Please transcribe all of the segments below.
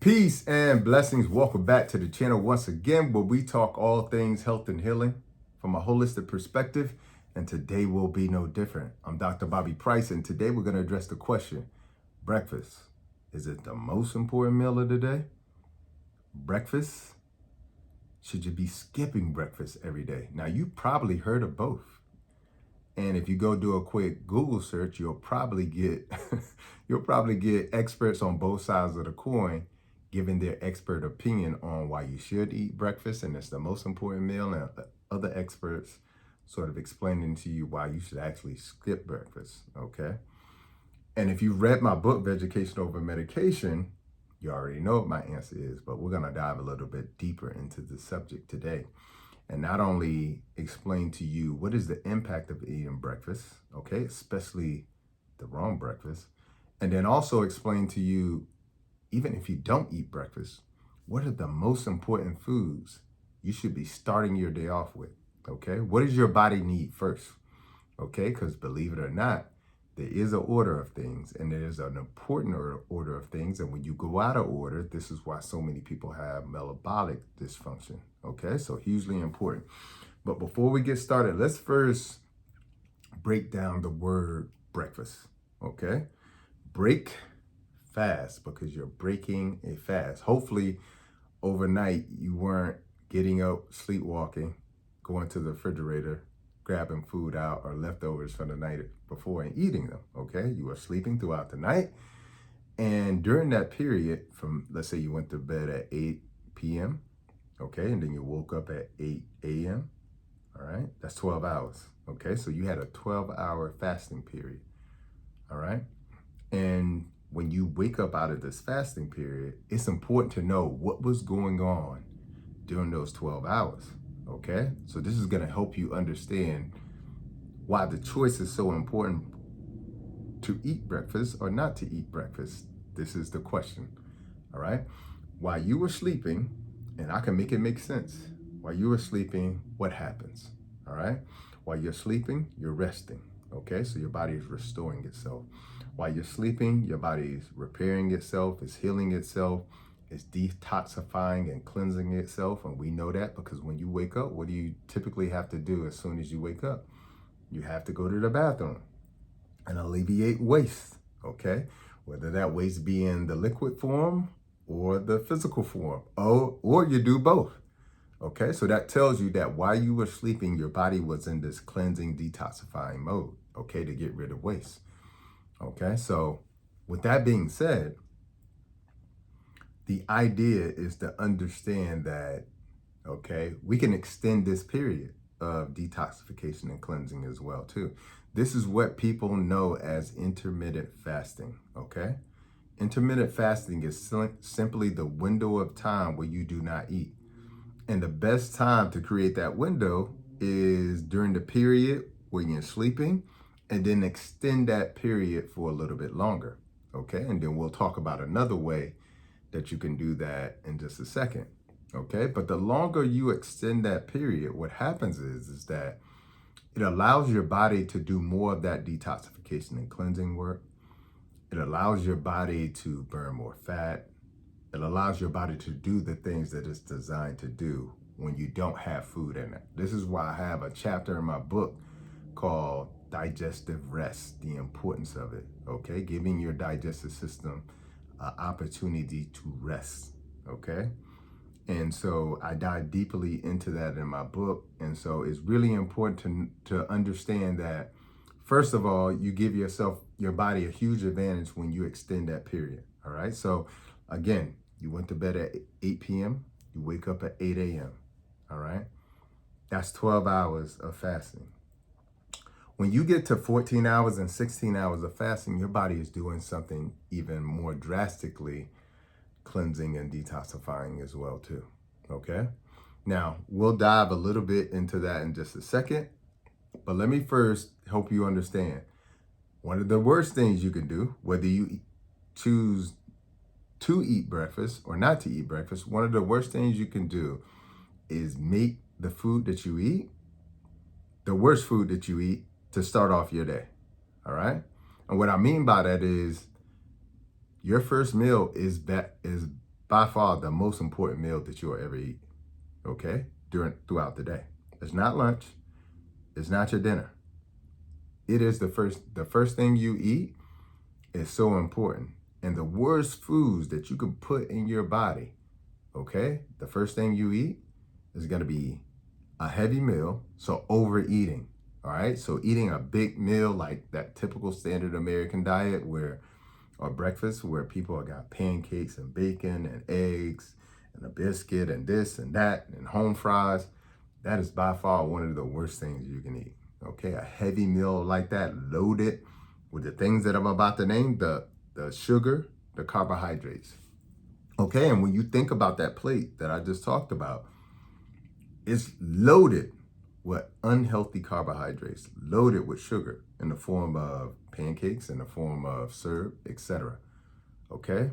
Peace and blessings. Welcome back to the channel once again, where we talk all things health and healing from a holistic perspective. And today will be no different. I'm Dr. Bobby Price, and today we're going to address the question: breakfast, is it the most important meal of the day? Breakfast? Should you be skipping breakfast every day? Now, you probably heard of both. And if you go do a quick Google search, you'll probably get experts on both sides of the coin giving their expert opinion on why you should eat breakfast and it's the most important meal, and other experts sort of explaining to you why you should actually skip breakfast, okay? And if you read my book, Vegetation Over Medication, you already know what my answer is, but we're gonna dive a little bit deeper into the subject today. And not only explain to you what is the impact of eating breakfast, okay, especially the wrong breakfast, and then also explain to you, even if you don't eat breakfast, what are the most important foods you should be starting your day off with, okay? What does your body need first, okay? Because believe it or not, there is an order of things, and there's an important order of things. And when you go out of order, this is why so many people have metabolic dysfunction, okay? So hugely important. But before we get started, let's first break down the word breakfast, okay? Break fast, because you're breaking a fast. Hopefully overnight you weren't getting up, sleepwalking, going to the refrigerator, grabbing food out or leftovers from the night before and eating them, okay? You are sleeping throughout the night. And during that period, from, let's say you went to bed at 8 p.m., okay? And then you woke up at 8 a.m., all right? That's 12 hours, okay? So you had a 12-hour fasting period, all right? And when you wake up out of this fasting period, it's important to know what was going on during those 12 hours, okay? So this is gonna help you understand why the choice is so important to eat breakfast or not to eat breakfast. This is the question, all right? While you were sleeping, and I can make it make sense, while you were sleeping, what happens, all right? While you're sleeping, you're resting, okay? So your body is restoring itself. While you're sleeping, your body is repairing itself, it's healing itself, it's detoxifying and cleansing itself. And we know that because when you wake up, what do you typically have to do as soon as you wake up? You have to go to the bathroom and alleviate waste, okay? Whether that waste be in the liquid form or the physical form, or you do both, okay? So that tells you that while you were sleeping, your body was in this cleansing, detoxifying mode, okay, to get rid of waste. Okay, so with that being said, the idea is to understand that, okay, we can extend this period of detoxification and cleansing as well too. This is what people know as intermittent fasting, okay? Intermittent fasting is simply the window of time where you do not eat. And the best time to create that window is during the period when you're sleeping, and then extend that period for a little bit longer, okay? And then we'll talk about another way that you can do that in just a second, okay? But the longer you extend that period, what happens is that it allows your body to do more of that detoxification and cleansing work. It allows your body to burn more fat. It allows your body to do the things that it's designed to do when you don't have food in it. This is why I have a chapter in my book called Digestive Rest, the importance of it, okay? Giving your digestive system an opportunity to rest, okay? And so I dive deeply into that in my book. And so it's really important to understand that, first of all, you give your body a huge advantage when you extend that period, all right? So again, you went to bed at 8 p.m., you wake up at 8 a.m., all right? That's 12 hours of fasting. When you get to 14 hours and 16 hours of fasting, your body is doing something even more drastically cleansing and detoxifying as well too, okay? Now, we'll dive a little bit into that in just a second, but let me first help you understand. One of the worst things you can do, whether you choose to eat breakfast or not to eat breakfast, one of the worst things you can do is make the food that you eat the worst food that you eat to start off your day, all right? And what I mean by that is your first meal is by far the most important meal that you'll ever eat, okay? Throughout the day. It's not lunch, it's not your dinner. It is the first thing you eat is so important. And the worst foods that you can put in your body, okay? The first thing you eat is gonna be a heavy meal, so overeating, all right? So eating a big meal like that typical standard American diet or breakfast where people got pancakes and bacon and eggs and a biscuit and this and that and home fries, that is by far one of the worst things you can eat, okay? A heavy meal like that, loaded with the things that I'm about to name, the sugar, the carbohydrates, okay? And when you think about that plate that I just talked about, it's loaded with unhealthy carbohydrates, loaded with sugar in the form of pancakes, in the form of syrup, etc. Okay?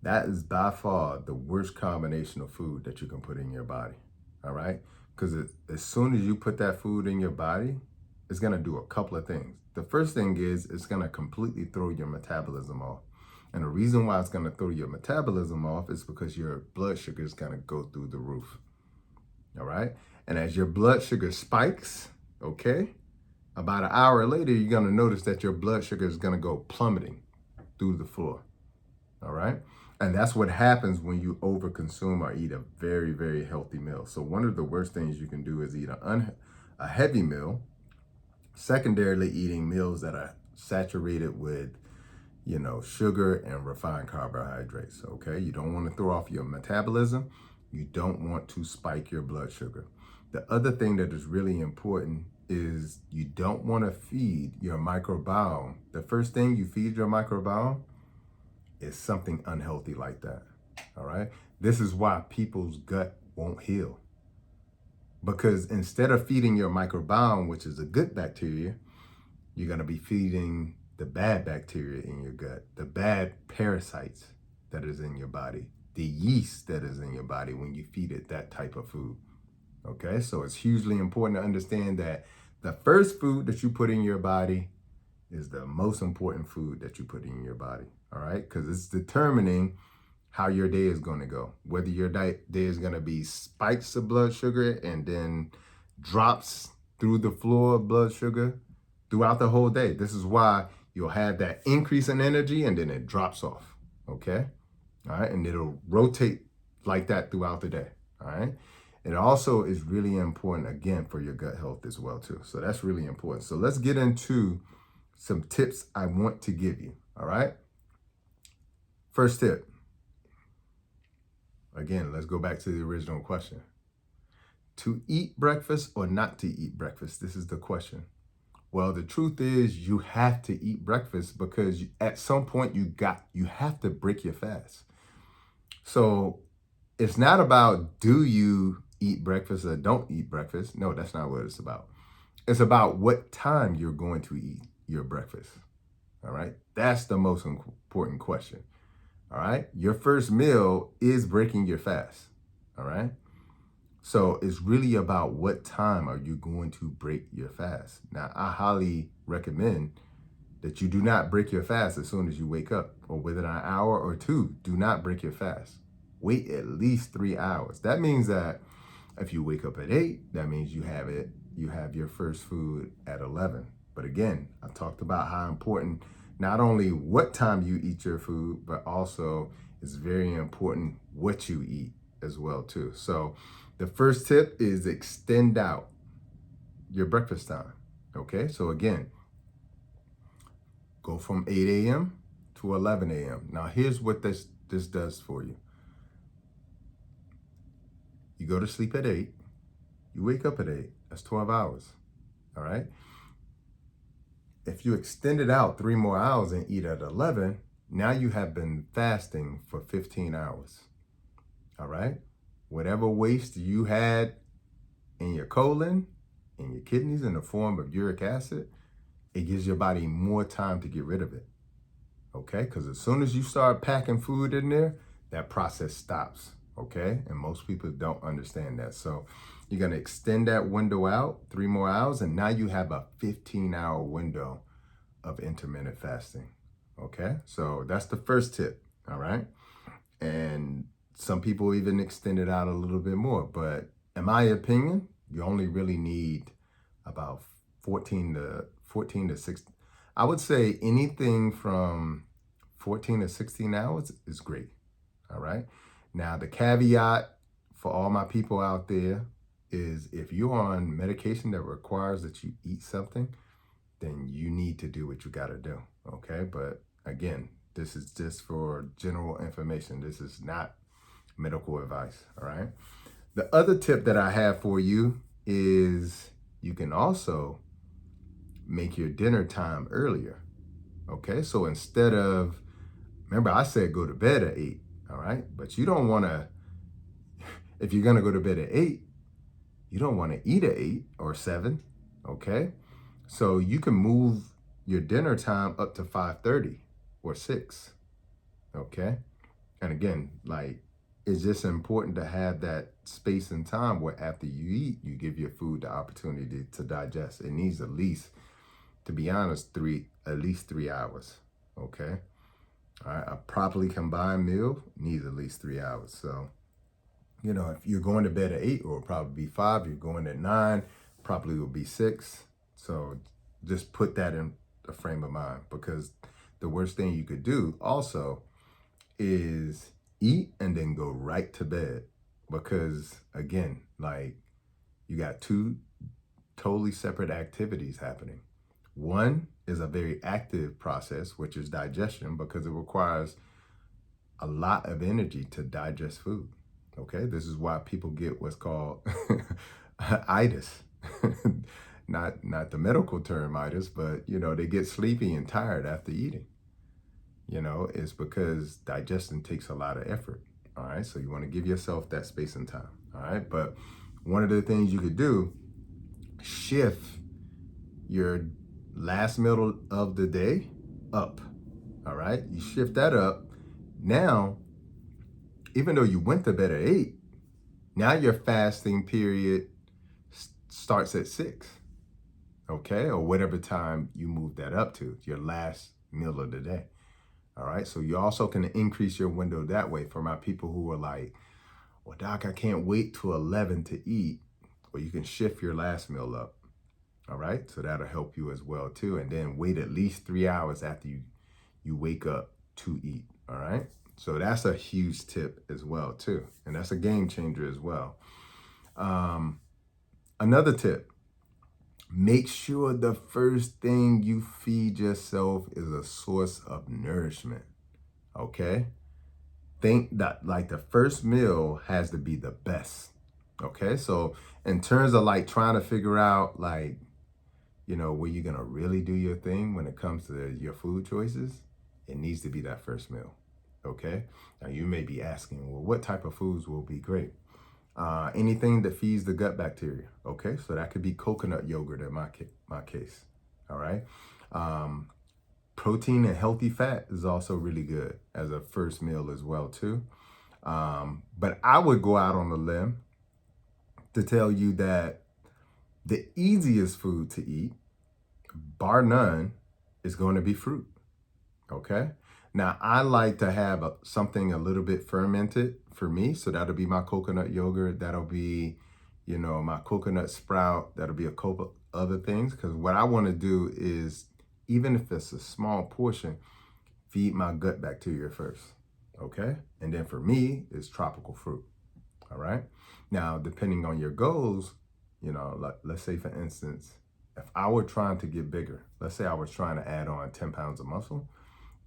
That is by far the worst combination of food that you can put in your body. All right? Because as soon as you put that food in your body, it's going to do a couple of things. The first thing is it's going to completely throw your metabolism off. And the reason why it's going to throw your metabolism off is because your blood sugar is going to go through the roof. All right? And as your blood sugar spikes, okay, about an hour later, you're going to notice that your blood sugar is going to go plummeting through the floor. All right? And that's what happens when you overconsume or eat a very, very healthy meal. So one of the worst things you can do is eat a heavy meal, secondarily eating meals that are saturated with, sugar and refined carbohydrates, okay? You don't want to throw off your metabolism. You don't want to spike your blood sugar. The other thing that is really important is you don't want to feed your microbiome. The first thing you feed your microbiome is something unhealthy like that, all right? This is why people's gut won't heal. Because instead of feeding your microbiome, which is a good bacteria, you're going to be feeding the bad bacteria in your gut, the bad parasites that is in your body, the yeast that is in your body when you feed it that type of food. Okay, so it's hugely important to understand that the first food that you put in your body is the most important food that you put in your body. All right, because it's determining how your day is going to go, whether your day is going to be spikes of blood sugar and then drops through the floor of blood sugar throughout the whole day. This is why you'll have that increase in energy and then it drops off, okay? All right, and it'll rotate like that throughout the day, all right? It also is really important, again, for your gut health as well, too. So that's really important. So let's get into some tips I want to give you, all right? First tip. Again, let's go back to the original question. To eat breakfast or not to eat breakfast? This is the question. Well, the truth is you have to eat breakfast because at some point you have to break your fast. So it's not about do you eat breakfast or don't eat breakfast. No, that's not what it's about. It's about what time you're going to eat your breakfast. All right. That's the most important question. All right. Your first meal is breaking your fast. All right. So it's really about what time are you going to break your fast. Now, I highly recommend that you do not break your fast as soon as you wake up, or within an hour or two. Do not break your fast. Wait at least 3 hours. That means that if you wake up at 8, that means you have your first food at 11. But again, I talked about how important not only what time you eat your food, but also it's very important what you eat as well too. So the first tip is extend out your breakfast time. Okay, so again, go from 8 a.m. to 11 a.m. Now here's what this does for you. You go to sleep at 8, you wake up at 8, that's 12 hours, all right? If you extend it out 3 more hours and eat at 11, now you have been fasting for 15 hours, all right? Whatever waste you had in your colon, in your kidneys in the form of uric acid, it gives your body more time to get rid of it, okay? Because as soon as you start packing food in there, that process stops, okay? And most people don't understand that. So you're gonna extend that window out 3 more hours, and now you have a 15-hour window of intermittent fasting, okay? So that's the first tip, all right? And some people even extend it out a little bit more. But in my opinion, you only really need about 14 to 16. I would say anything from 14 to 16 hours is great. All right. Now, the caveat for all my people out there is if you're on medication that requires that you eat something, then you need to do what you got to do. Okay. But again, this is just for general information. This is not medical advice. All right. The other tip that I have for you is you can also make your dinner time earlier. Okay. So instead of, remember, I said go to bed at 8. All right. But you don't want to, if you're going to go to bed at 8, you don't want to eat at 8 or 7. Okay. So you can move your dinner time up to 5:30 or 6. Okay. And again, like, it's just important to have that space and time where after you eat, you give your food the opportunity to digest. It needs at least, to be honest, at least 3 hours. Okay. All right. A properly combined meal needs at least 3 hours. So, if you're going to bed at 8, it will probably be 5. You're going at 9, probably will be 6. So just put that in a frame of mind, because the worst thing you could do also is eat and then go right to bed. Because again, like, you got two totally separate activities happening. One is a very active process, which is digestion, because it requires a lot of energy to digest food. Okay, this is why people get what's called itis. Not the medical term itis, but they get sleepy and tired after eating. It's because digestion takes a lot of effort. All right, so you want to give yourself that space and time. All right, but one of the things you could do, shift your last meal of the day up. All right, you shift that up. Now, even though you went to bed at 8, now your fasting period starts at 6, okay? Or whatever time you move that up to, your last meal of the day. All right, so you also can increase your window that way. For my people who are like, well, doc, I can't wait till 11 to eat. Well, you can shift your last meal up. All right, so that'll help you as well too. And then wait at least 3 hours after you wake up to eat. All right, so that's a huge tip as well too. And that's a game changer as well. Another tip, make sure the first thing you feed yourself is a source of nourishment. Okay, think that like the first meal has to be the best. Okay, so in terms of like trying to figure out like, where you're gonna really do your thing when it comes to your food choices, it needs to be that first meal. Okay, now you may be asking, well, what type of foods will be great? Anything that feeds the gut bacteria. Okay, so that could be coconut yogurt in my case. All right. Protein and healthy fat is also really good as a first meal as well too. But I would go out on a limb to tell you that the easiest food to eat, bar none, is going to be fruit. Okay. Now, I like to have something a little bit fermented for me. So that'll be my coconut yogurt. That'll be, my coconut sprout. That'll be a couple other things. Because what I want to do is, even if it's a small portion, feed my gut bacteria first. Okay. And then for me, it's tropical fruit. All right. Now, depending on your goals, let's say, for instance, if I were trying to get bigger, let's say I was trying to add on 10 pounds of muscle,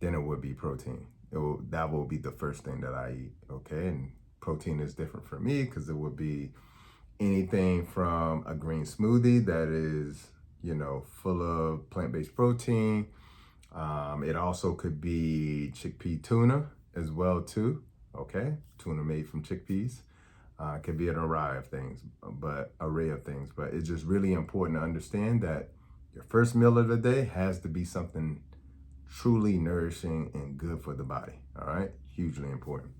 then it would be protein. That will be the first thing that I eat, okay? And protein is different for me because it would be anything from a green smoothie that is, full of plant-based protein. It also could be chickpea tuna as well too, okay? Tuna made from chickpeas. It could be an array of things, but it's just really important to understand that your first meal of the day has to be something truly nourishing and good for the body. All right, hugely important.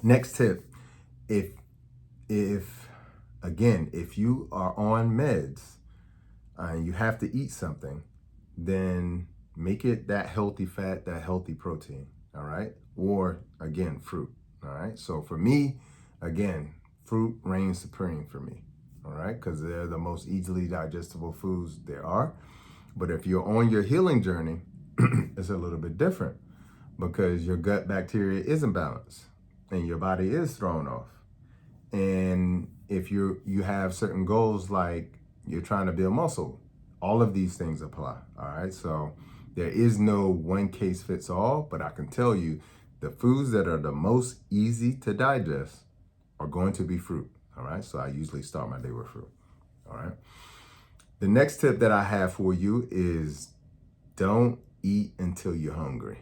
Next tip, if you are on meds and you have to eat something, then make it that healthy fat, that healthy protein. All right, or again, fruit. All right. So for me, again, fruit reigns supreme for me. All right. Because they're the most easily digestible foods there are. But if you're on your healing journey, it's a little bit different because your gut bacteria isn't balanced and your body is thrown off. And if you have certain goals like you're trying to build muscle, all of these things apply. All right. So there is no one case fits all, but I can tell you the foods that are the most easy to digest are going to be fruit. All right. So I usually start my day with fruit. All right. The next tip that I have for you is don't eat until you're hungry.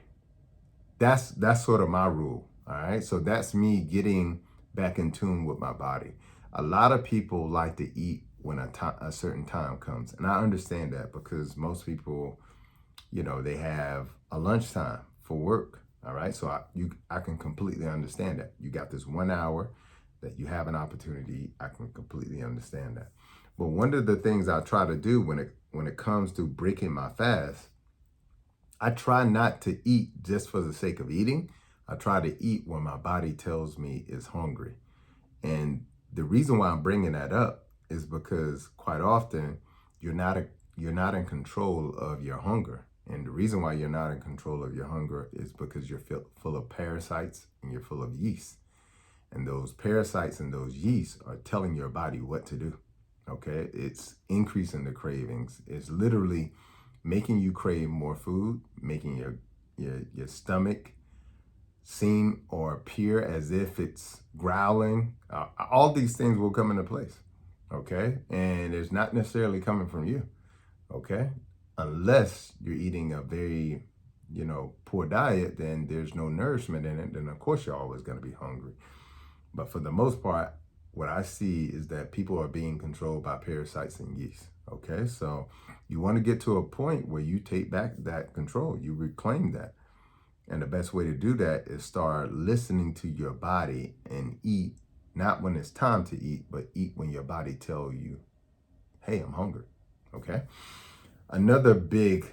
That's sort of my rule. All right. So that's me getting back in tune with my body. A lot of people like to eat when a certain time comes. And I understand that because most people, they have a lunchtime for work. All right. So I can completely understand that. You got this 1 hour that you have an opportunity. I can completely understand that. But one of the things I try to do when it comes to breaking my fast, I try not to eat just for the sake of eating. I try to eat when my body tells me it's hungry. And the reason why I'm bringing that up is because quite often you're not in control of your hunger. And the reason why you're not in control of your hunger is because you're full of parasites and you're full of yeast. And those parasites and those yeast are telling your body what to do. Okay? It's increasing the cravings. It's literally making you crave more food, making your stomach seem or appear as if it's growling. All these things will come into place, okay? And it's not necessarily coming from you, okay? Unless you're eating a very, poor diet, then there's no nourishment in it. Then of course you're always going to be hungry. But for the most part, what I see is that people are being controlled by parasites and yeast. Okay, so you want to get to a point where you take back that control, you reclaim that. And the best way to do that is start listening to your body and eat, not when it's time to eat, but eat when your body tells you, hey, I'm hungry. Okay. Another big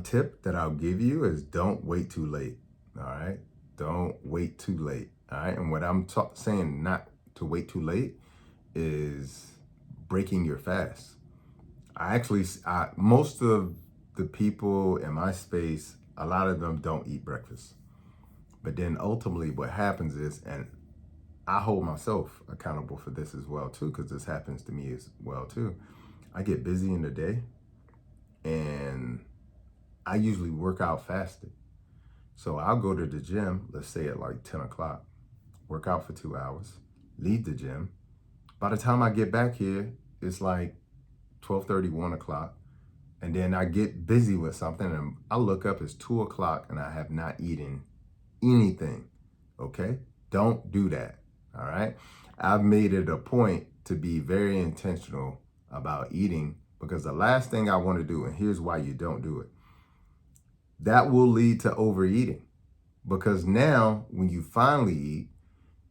tip that I'll give you is don't wait too late. All right. Don't wait too late. All right. And what I'm saying not to wait too late is breaking your fast. Most of the people in my space, a lot of them don't eat breakfast. But then ultimately what happens is, and I hold myself accountable for this as well too, because this happens to me as well too. I get busy in the day and I usually work out fasted. So I'll go to the gym, let's say at like 10 o'clock, work out for 2 hours, leave the gym. By the time I get back here, it's like 12:30, 1 o'clock. And then I get busy with something and I look up, it's 2 o'clock and I have not eaten anything. Okay? Don't do that. All right? I've made it a point to be very intentional about eating because the last thing I want to do, and here's why you don't do it, that will lead to overeating. Because now when you finally eat,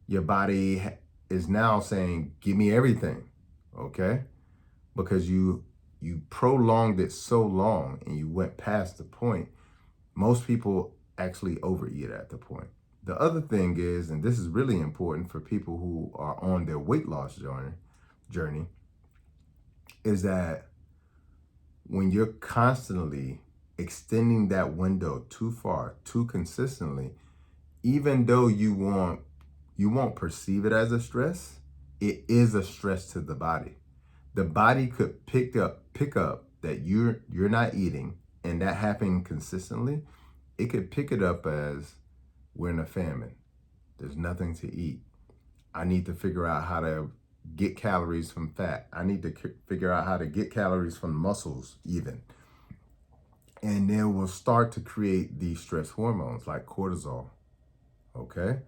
your body is now saying, give me everything. Okay? Because you prolonged it so long and you went past the point, most people actually overeat at the point. The other thing is, and this is really important for people who are on their weight loss journey, is that when you're constantly extending that window too far, too consistently, even though you won't perceive it as a stress, it is a stress to the body. The body could pick up that you're not eating and that happening consistently. It could pick it up as we're in a famine. There's nothing to eat. I need to figure out how to get calories from fat. I need to figure out how to get calories from muscles even. And then we'll start to create these stress hormones like cortisol. Okay?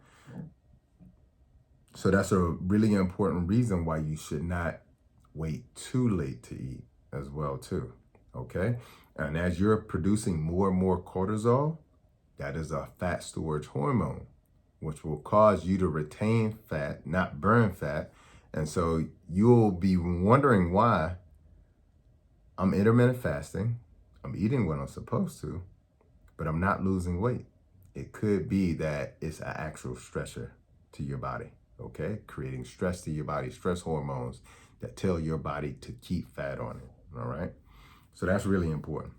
So that's a really important reason why you should not wait too late to eat as well too. Okay? And as you're producing more and more cortisol, that is a fat storage hormone, which will cause you to retain fat, not burn fat. And so you'll be wondering why I'm intermittent fasting, I'm eating what I'm supposed to, but I'm not losing weight. It could be that it's an actual stressor to your body, okay? Creating stress to your body, stress hormones that tell your body to keep fat on it, all right? So that's really important.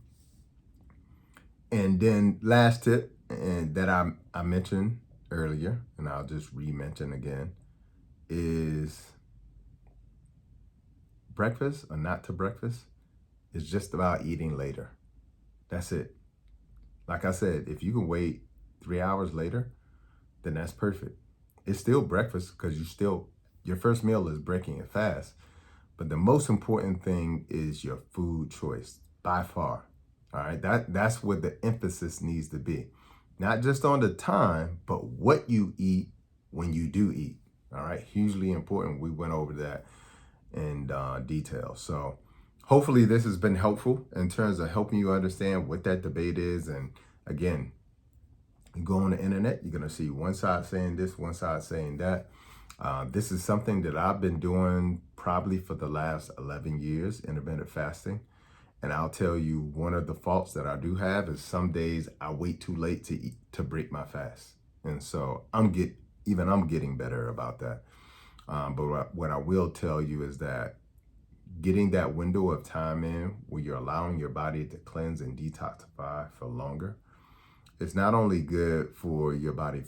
And then last tip, and that I mentioned earlier, and I'll just re-mention again, is breakfast or not to breakfast is just about eating later. That's it. Like I said, if you can wait 3 hours later, then that's perfect. It's still breakfast because your first meal is breaking it fast. But the most important thing is your food choice by far. All right. That's where the emphasis needs to be. Not just on the time, but what you eat when you do eat. All right. Hugely important. We went over that in detail. So hopefully this has been helpful in terms of helping you understand what that debate is. And again, you go on the internet, you're going to see one side saying this, one side saying that. This is something that I've been doing probably for the last 11 years, intermittent fasting. And I'll tell you, one of the faults that I do have is some days I wait too late to eat, to break my fast. And so I'm getting better about that. But what I will tell you is that getting that window of time in where you're allowing your body to cleanse and detoxify for longer, it's not only good for your body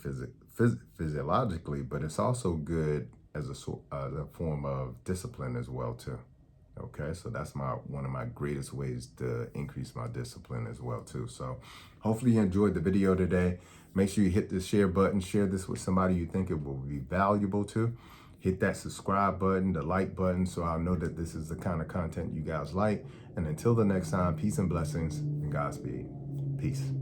physiologically, but it's also good as a form of discipline as well too. Okay, so that's one of my greatest ways to increase my discipline as well too. So hopefully you enjoyed the video today. Make sure you hit the share button, share this with somebody you think it will be valuable to. Hit that subscribe button, the like button, so I'll know that this is the kind of content you guys like. And until the next time, peace and blessings and Godspeed. Peace.